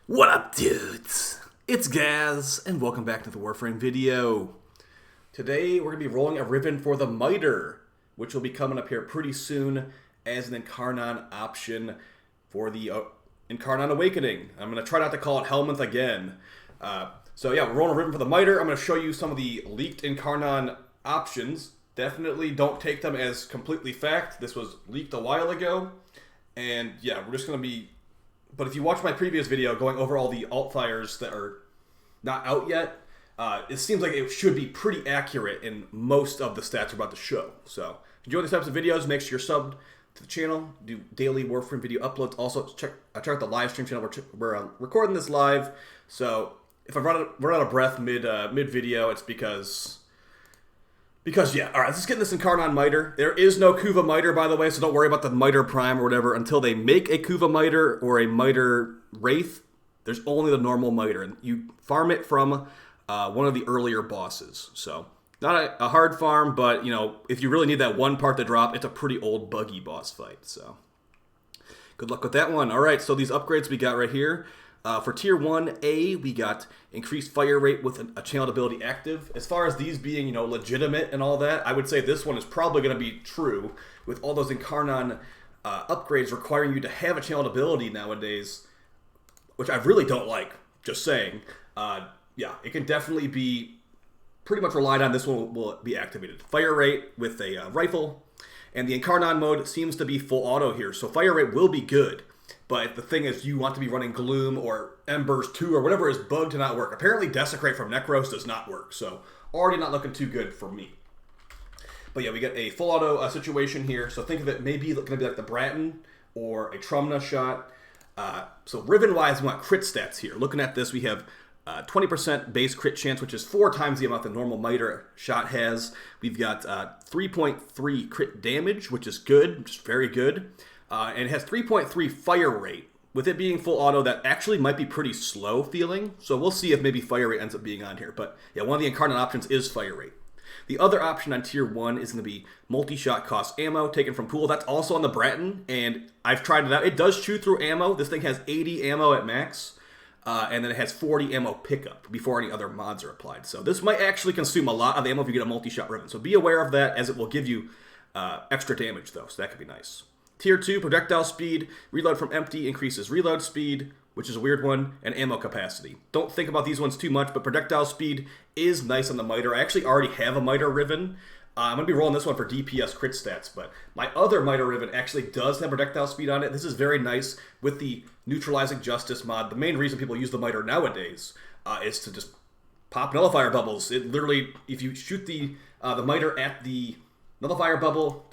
What up, dudes? It's Gaz, and welcome back to the Warframe video. Today, we're going to be rolling a Riven for the MITER, which will be coming up here pretty soon as an Incarnon option for the Incarnon Awakening. I'm going to try not to call it Helminth again. So yeah, we're rolling a Riven for the MITER. I'm going to show you some of the leaked Incarnon options. Definitely don't take them as completely fact. This was leaked a while ago. And yeah, we're just going to be... But if you watch my previous video going over all the alt fires that are not out yet, it seems like it should be pretty accurate in most of the stats we're about to show. So, if you enjoy these types of videos, make sure you're subbed to the channel. Do daily Warframe video uploads. Also, check out the live stream channel. We're recording this live. So, if I run out of breath mid video, it's because yeah. All right, let's just get this Incarnon MITER. There is no Kuva MITER, by the way, so don't worry about the MITER Prime or whatever until they make a Kuva MITER or a MITER Wraith. There's only the normal MITER, and you farm it from one of the earlier bosses. So, not a hard farm, but, you know, if you really need that one part to drop, it's a pretty old buggy boss fight, so... Good luck with that one. All right, so these upgrades we got right here. For Tier 1A, we got increased fire rate with a channeled ability active. As far as these being, you know, legitimate and all that, I would say this one is probably going to be true with all those Incarnon upgrades requiring you to have a channeled ability nowadays, which I really don't like, just saying. Yeah, it can definitely be pretty much relied on. This one will be activated. Fire rate with a rifle, and the Incarnon mode seems to be full auto here, so fire rate will be good. But the thing is, you want to be running Gloom or Embers 2 or whatever is bugged to not work. Apparently, Desecrate from Necros does not work, so already not looking too good for me. But yeah, we get a full auto situation here, so think of it maybe going to be like the Bratton or a Trumna shot. So Riven-wise, we want crit stats here. Looking at this, we have 20% base crit chance, which is 4 times the amount the normal MITER shot has. We've got 3.3 crit damage, which is good, which is very good. And it has 3.3 fire rate. With it being full auto, that actually might be pretty slow feeling. So we'll see if maybe fire rate ends up being on here. But yeah, one of the Incarnon options is fire rate. The other option on Tier 1 is going to be multi-shot cost ammo taken from pool. That's also on the Bratton, and I've tried it out. It does chew through ammo. This thing has 80 ammo at max, and then it has 40 ammo pickup before any other mods are applied. So this might actually consume a lot of ammo if you get a multi-shot Riven. So be aware of that, as it will give you extra damage, though, so that could be nice. Tier 2, projectile speed, reload from empty increases reload speed, which is a weird one, and ammo capacity. Don't think about these ones too much, but projectile speed is nice on the MITER. I actually already have a MITER Riven. I'm going to be rolling this one for DPS crit stats, but my other MITER Riven actually does have projectile speed on it. This is very nice with the Neutralizing Justice mod. The main reason people use the MITER nowadays is to just pop nullifier bubbles. It literally, if you shoot the MITER at the nullifier bubble,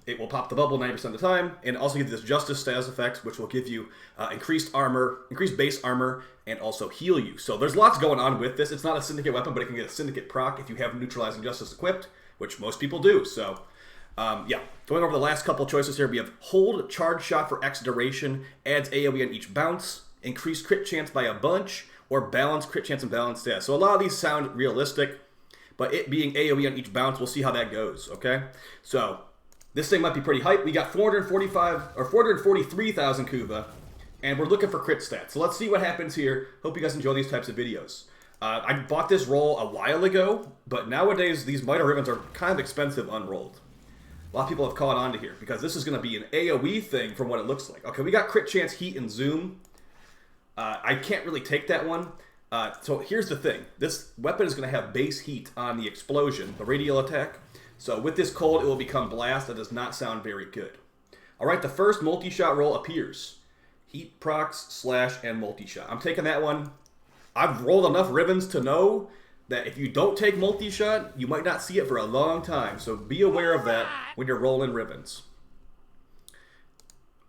it will pop the bubble 90% of the time, and also give this Justice status effect, which will give you increased armor, increased base armor, and also heal you. So there's lots going on with this. It's not a Syndicate weapon, but it can get a Syndicate proc if you have Neutralizing Justice equipped, which most people do. So, yeah. Going over the last couple choices here, we have Hold Charge Shot for X duration, adds AoE on each bounce, increase crit chance by a bunch, or balance crit chance and balance stats. So a lot of these sound realistic, but it being AoE on each bounce, we'll see how that goes, okay? So... this thing might be pretty hype. We got 443,000 Kuva, and we're looking for crit stats. So let's see what happens here. Hope you guys enjoy these types of videos. I bought this roll a while ago, but nowadays these MITER Rivens are kind of expensive unrolled. A lot of people have caught on to here, because this is going to be an AoE thing from what it looks like. Okay, we got crit chance, heat, and zoom. I can't really take that one. So here's the thing. This weapon is going to have base heat on the explosion, the radial attack. So with this cold, it will become blast. That does not sound very good. All right, the first multi-shot roll appears. Heat, procs, slash, and multi-shot. I'm taking that one. I've rolled enough Rivens to know that if you don't take multi-shot, you might not see it for a long time. So be aware of that when you're rolling Rivens.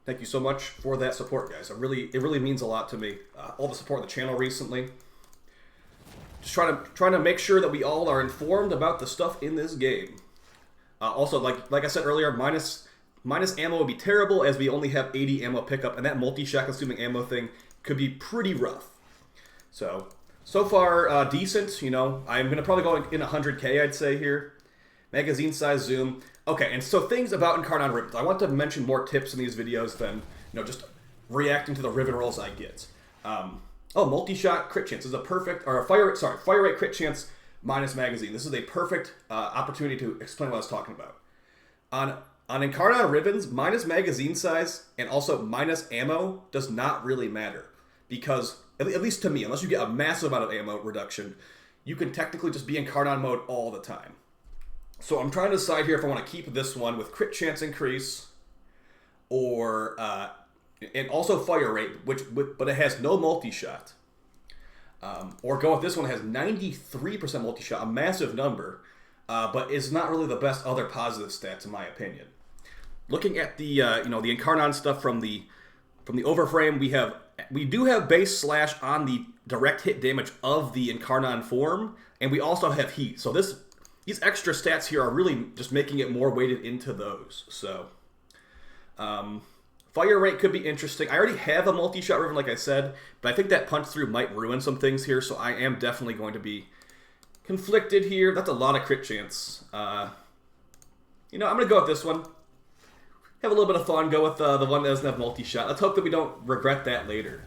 Thank you so much for that support, guys. It really means a lot to me. All the support on the channel recently. Just trying to make sure that we all are informed about the stuff in this game. Also, like I said earlier, minus ammo would be terrible, as we only have 80 ammo pickup, and that multi-shot consuming ammo thing could be pretty rough. So far, decent, you know. I'm going to probably go in 100k, I'd say, here. Magazine size zoom. Okay, and so things about Incarnon Rivens. I want to mention more tips in these videos than, you know, just reacting to the Riven rolls I get. Oh, multi-shot crit chance. This is a perfect, or a fire rate crit chance minus magazine. This is a perfect opportunity to explain what I was talking about. On Incarnon Rivens, minus magazine size and also minus ammo does not really matter. Because, at least to me, unless you get a massive amount of ammo reduction, you can technically just be in Incarnon mode all the time. So I'm trying to decide here if I want to keep this one with crit chance increase, or and also fire rate, but it has no multi-shot. Or go with this one that has 93% multi-shot, a massive number, but is not really the best other positive stats in my opinion. Looking at the the Incarnon stuff from the overframe, we do have base slash on the direct hit damage of the Incarnon form, and we also have heat. So these extra stats here are really just making it more weighted into those. So fire rate could be interesting. I already have a multi-shot Riven, like I said, but I think that punch through might ruin some things here, so I am definitely going to be conflicted here. That's a lot of crit chance. I'm going to go with this one. Have a little bit of fun, go with the one that doesn't have multi-shot. Let's hope that we don't regret that later.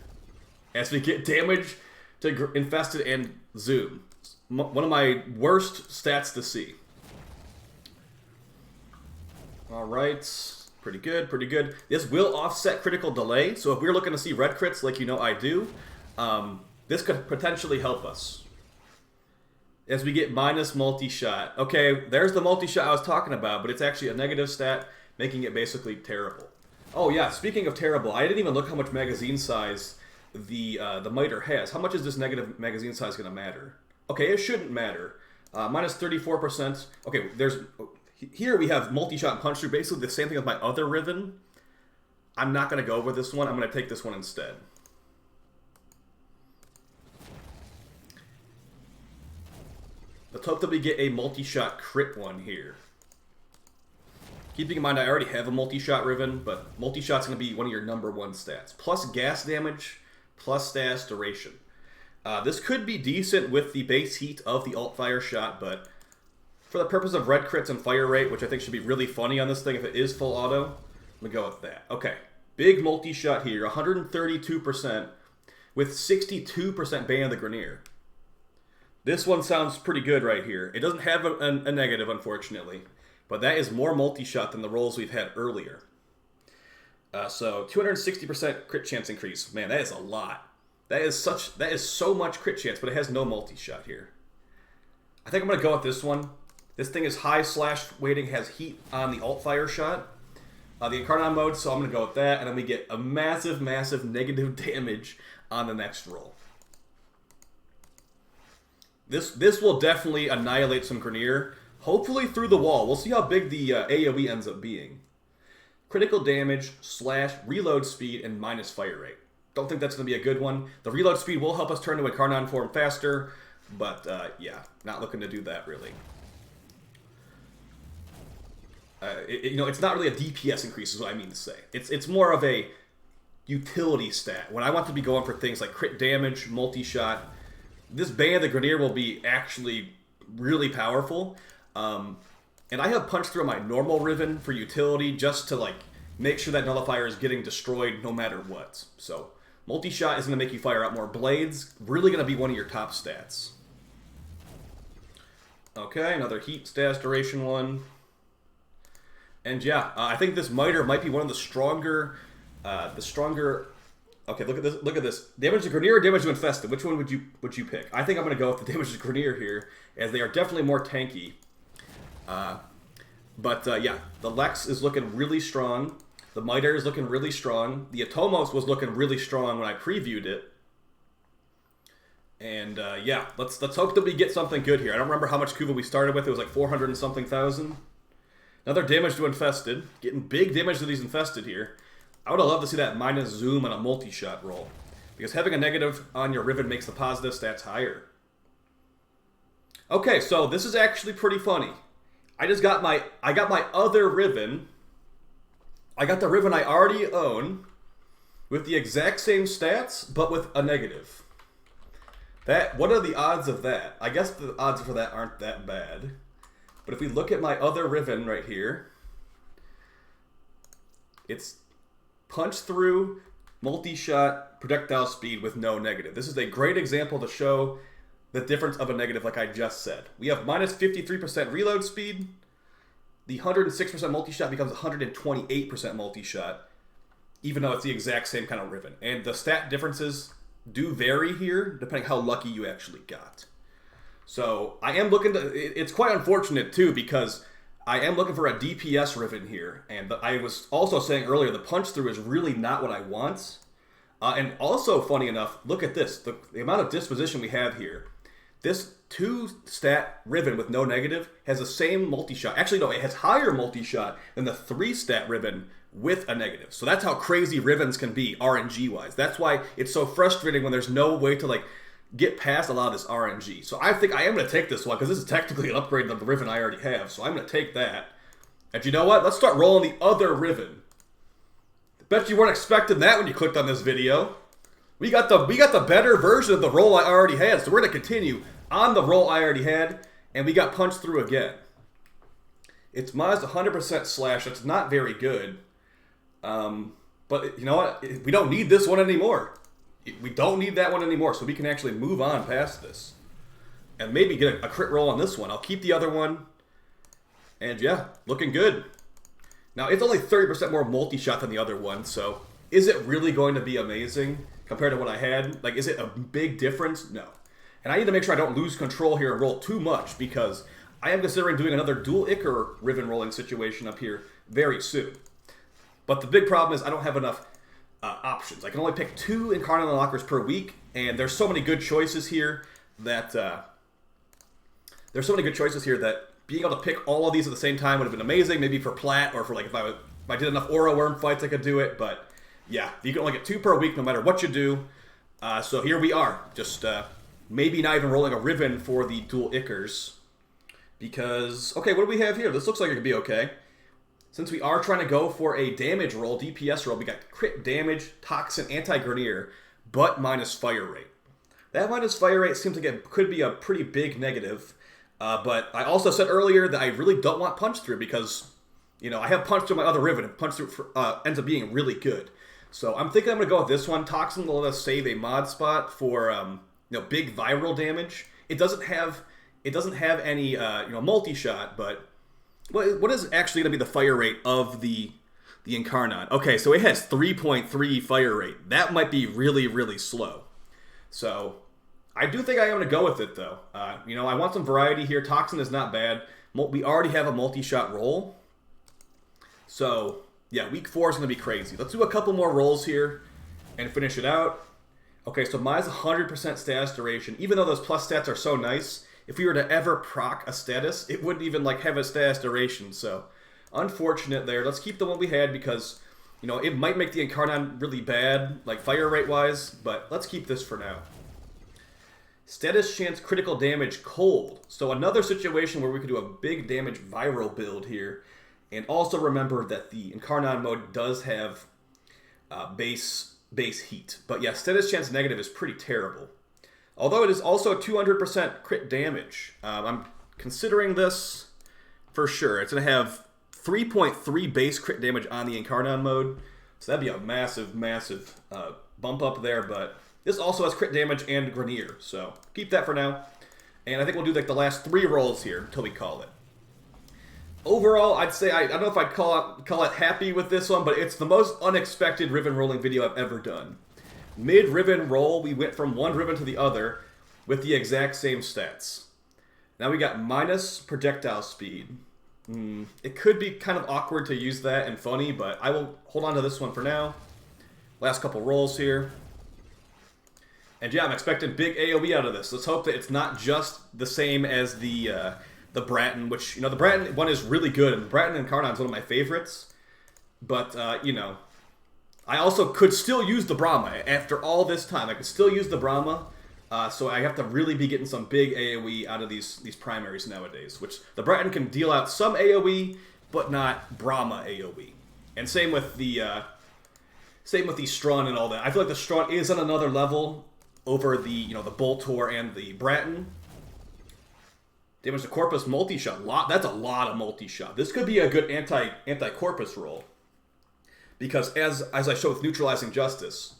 As we get damage to Infested and Zoom. One of my worst stats to see. Alright. Pretty good, pretty good. This will offset critical delay, so if we're looking to see red crits like I do, this could potentially help us. As we get minus multi-shot. Okay, there's the multi-shot I was talking about, but it's actually a negative stat, making it basically terrible. Oh yeah, speaking of terrible, I didn't even look how much magazine size the MITER has. How much is this negative magazine size going to matter? Okay, it shouldn't matter. Minus 34%. Okay, here we have multi-shot and punch through, basically the same thing as my other Riven. I'm not going to go over this one. I'm going to take this one instead. Let's hope that we get a multi-shot crit one here. Keeping in mind I already have a multi-shot Riven, but multi-shot's going to be one of your number one stats. Plus gas damage, plus status duration. This could be decent with the base heat of the alt fire shot, but for the purpose of red crits and fire rate, which I think should be really funny on this thing if it is full auto, I'm going to go with that. Okay, big multi-shot here, 132% with 62% Bane of the Grenier. This one sounds pretty good right here. It doesn't have a negative, unfortunately, but that is more multi-shot than the rolls we've had earlier. So 260% crit chance increase. Man, that is a lot. That is so much crit chance, but it has no multi-shot here. I think I'm going to go with this one. This thing is high slash weighting, has heat on the alt fire shot. The Incarnon mode, so I'm going to go with that, and then we get a massive, massive negative damage on the next roll. This will definitely annihilate some Grenier, hopefully through the wall. We'll see how big the AoE ends up being. Critical damage, slash, reload speed, and minus fire rate. Don't think that's going to be a good one. The reload speed will help us turn to Incarnon form faster, but yeah, not looking to do that really. It's not really a DPS increase is what I mean to say. It's more of a utility stat. When I want to be going for things like crit damage, multi-shot, this Bane of the Grenier will be actually really powerful. And I have punched through my normal Riven for utility just to make sure that Nullifier is getting destroyed no matter what. So multi-shot is going to make you fire out more blades. Really going to be one of your top stats. Okay, another heat status duration one. And yeah, I think this MITER might be one of the stronger. Okay, look at this. Look at this. Damage to Grenier or damage to Infested? Which one would you pick? I think I'm going to go with the damage to Grenier here, as they are definitely more tanky. Yeah, the Lex is looking really strong. The MITER is looking really strong. The Atomos was looking really strong when I previewed it. And yeah, let's hope that we get something good here. I don't remember how much Kuva we started with. It was like 400 and something thousand. Another damage to Infested. Getting big damage to these Infested here. I would have loved to see that minus zoom on a multi-shot roll. Because having a negative on your Riven makes the positive stats higher. Okay, so this is actually pretty funny. I got my other Riven. I got the Riven I already own with the exact same stats, but with a negative. What are the odds of that? I guess the odds for that aren't that bad. But if we look at my other Riven right here, it's punch through, multi-shot projectile speed with no negative. This is a great example to show the difference of a negative like I just said. We have minus 53% reload speed. The 106% multi-shot becomes 128% multi-shot, even though it's the exact same kind of Riven. And the stat differences do vary here, depending how lucky you actually got. So I am looking to, it's quite unfortunate too, because I am looking for a DPS Riven here. And I was also saying earlier, the punch through is really not what I want. And also, funny enough, look at this, the amount of disposition we have here. This 2-stat Riven with no negative has the same multi-shot. Actually, no, it has higher multi-shot than the 3-stat Riven with a negative. So that's how crazy Rivens can be, RNG-wise. That's why it's so frustrating when there's no way to, like, get past a lot of this RNG. So I think I am going to take this one, because this is technically an upgrade of the Riven I already have. So I'm going to take that. And you know what? Let's start rolling the other Riven. Bet you weren't expecting that when you clicked on this video. We got the better version of the roll I already had, so we're going to continue on the roll I already had, and we got punched through again. It's minus 100% slash. That's not very good. But you know what? We don't need this one anymore. We don't need that one anymore, so we can actually move on past this. And maybe get a crit roll on this one. I'll keep the other one. And yeah, looking good. Now, it's only 30% more multi-shot than the other one, so is it really going to be amazing compared to what I had? Like, is it a big difference? No. And I need to make sure I don't lose control here and roll too much, because I am considering doing another dual Icar Riven rolling situation up here very soon. But the big problem is I don't have enough options. I can only pick 2 Incarnon unlockers per week, and there's so many good choices here that being able to pick all of these at the same time would have been amazing. Maybe for plat, or for like if I did enough aura worm fights, I could do it. But yeah, you can only get 2 per week no matter what you do. So here we are, just maybe not even rolling a Riven for the dual Icars, because okay, what do we have here? This looks like it could be okay. Since we are trying to go for a damage roll, DPS roll, we got crit damage, toxin, anti-Grenier, but minus fire rate. That minus fire rate seems like it could be a pretty big negative. But I also said earlier that I really don't want punch through, because, you know, I have punch through my other Riven, and punch through ends up being really good. So I'm thinking I'm going to go with this one. Toxin will let us save a mod spot for you know, big viral damage. It doesn't have any you know, multi-shot, but what is actually going to be the fire rate of the Incarnon? Okay, so it has 3.3 fire rate. That might be really, really slow. So I do think I am going to go with it, though. You know, I want some variety here. Toxin is not bad. We already have a multi-shot roll. So, yeah, week 4 is going to be crazy. Let's do a couple more rolls here and finish it out. Okay, so mine's 100% status duration. Even though those plus stats are so nice, if we were to ever proc a status, it wouldn't even, like, have a status duration. So, unfortunate there. Let's keep the one we had, because, you know, it might make the Incarnon really bad, like, fire rate-wise, but let's keep this for now. Status chance critical damage cold. So another situation where we could do a big damage viral build here. And also remember that the Incarnon mode does have base heat. But yeah, status chance negative is pretty terrible. Although it is also 200% crit damage. I'm considering this for sure. It's going to have 3.3 base crit damage on the Incarnon mode. So that'd be a massive, massive bump up there, but this also has crit damage and Grenier, so keep that for now. And I think we'll do like the last 3 rolls here until we call it. Overall, I'd say, I don't know if I'd call it happy with this one, but it's the most unexpected Riven rolling video I've ever done. Mid-Riven roll, we went from one Riven to the other with the exact same stats. Now we got minus projectile speed. It could be kind of awkward to use that and funny, but I will hold on to this one for now. Last couple rolls here. And yeah, I'm expecting big AoE out of this. Let's hope that it's not just the same as the Bratton, which, you know, the Bratton one is really good, and the Bratton Incarnon is one of my favorites. But, you know, I also could still use the Brahma. After all this time, I could still use the Brahma. So I have to really be getting some big AoE out of these primaries nowadays, which the Bratton can deal out some AoE, but not Brahma AoE. And same with the Strun and all that. I feel like the Strun is on another level over the, you know, the Boltor and the Bratton. Damage to Corpus multi-shot. That's a lot of multi-shot. This could be a good anti-Corpus roll. because as I showed with Neutralizing Justice,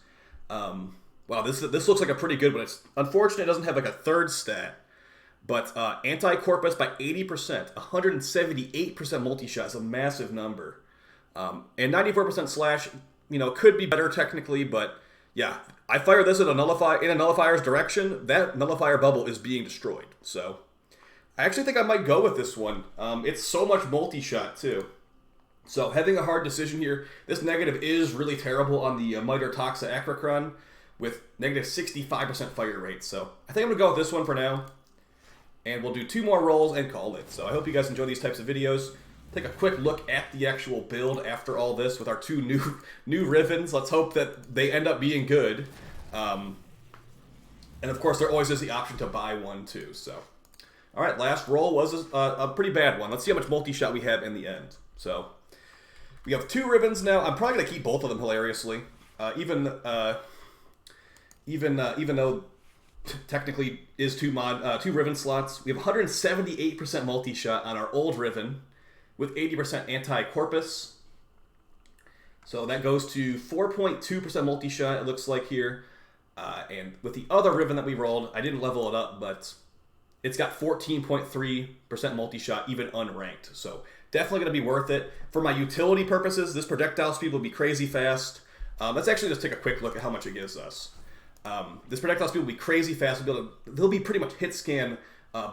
wow, this looks like a pretty good one. It's unfortunate it doesn't have like a third stat, but anti-corpus by 80%, 178% multi-shot is a massive number, and 94% slash, you know, could be better technically, but yeah, I fire this in a nullifier's direction. That nullifier bubble is being destroyed. So I actually think I might go with this one. It's so much multi-shot too. So having a hard decision here. This negative is really terrible on the MITER Toxa Acrocron with negative 65% fire rate. So I think I'm going to go with this one for now. And we'll do 2 more rolls and call it. So I hope you guys enjoy these types of videos. Take a quick look at the actual build after all this with our 2 new Rivens. Let's hope that they end up being good. And of course, there always is the option to buy one too. So, all right, last roll was a pretty bad one. Let's see how much multi-shot we have in the end. So we have 2 Rivens now. I'm probably gonna keep both of them hilariously, even though technically is 2 Riven slots. We have 178% multi-shot on our old Riven with 80% anti-corpus. So that goes to 4.2% multi-shot, it looks like here. And with the other Riven that we rolled, I didn't level it up, but it's got 14.3% multi-shot, even unranked. So definitely going to be worth it. For my utility purposes, this projectile speed will be crazy fast. Let's actually just take a quick look at how much it gives us. This projectile speed will be crazy fast. They'll be pretty much hit scan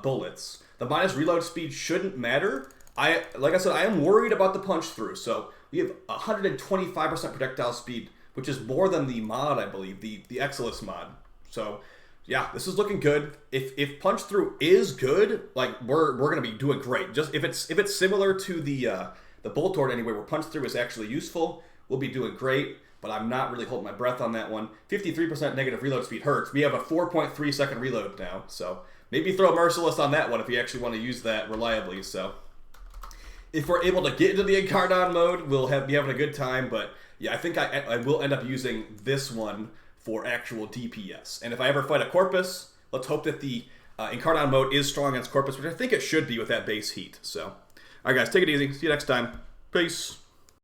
bullets. The minus reload speed shouldn't matter. Like I said, I am worried about the punch through. So we have 125% projectile speed, which is more than the mod, I believe, the Exilus mod. So yeah, this is looking good. If punch through is good, like we're gonna be doing great. Just if it's similar to the bolt torn anyway, where punch through is actually useful, we'll be doing great. But I'm not really holding my breath on that one. 53% negative reload speed hurts. We have a 4.3 second reload now, so maybe throw Merciless on that one if you actually want to use that reliably. So if we're able to get into the Incarnon mode, we'll be having a good time. But yeah, I think I will end up using this one for actual DPS. And if I ever fight a Corpus, let's hope that the Incarnon mode is strong against Corpus, which I think it should be with that base heat. So, all right, guys, take it easy. See you next time. Peace.